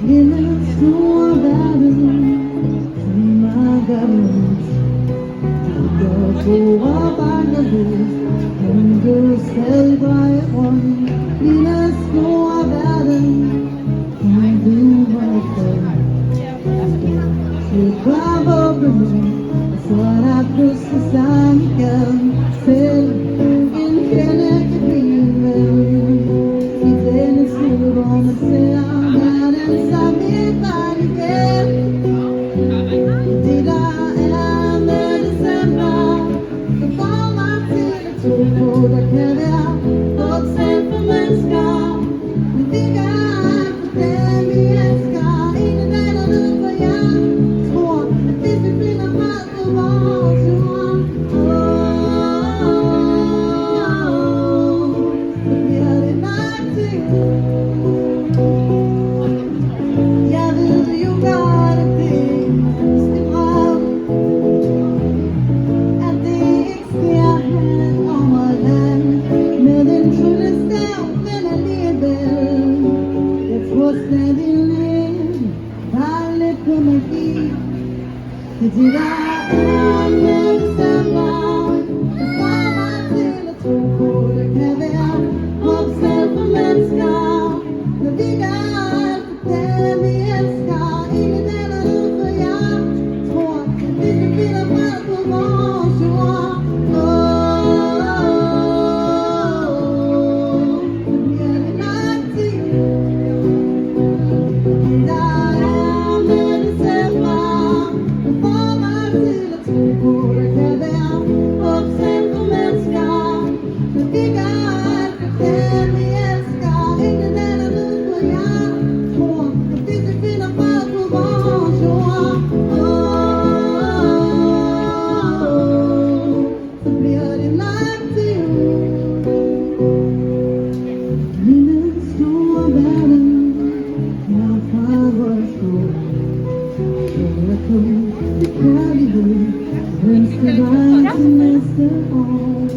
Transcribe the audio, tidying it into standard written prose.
Minutes to a battle, my government. Go to a Bangladesh, and go sell by one. Minutes to a battle, can do my thing. To grab a balloon, that's what I trust the sun can. Sail in Canada, Greenland. Then it's still on the sound, and it's a midnight again. Did I am the December? The fall I feel it's so cold, I can't help but send for my scar. The big eye, the damn sky, ain't it that I look for ya? So the discipline of my walls, you want. The beauty not to. Yeah, do you got a thing? Still out at the extent on my land. Million children down when I live there. That's what's standing in. I live for my feet. Did I am the sound? The fire I feel it's so cold. I can't be out. Hope self a man's scar. The big eyes, the damn sky. Ain't it that I look for ya? For this is been a month of all you want. The beauty not to you. And I am the December. The fall I feel it's so cold. I can't be out. Hope self a man's scar. The big eyes, the damn sky. Ain't it that I look for ya? For this is been a month of all you want. The beauty not to you. Minutes to a battle, now power show. Miracle, the caribou, brings the rise and master on.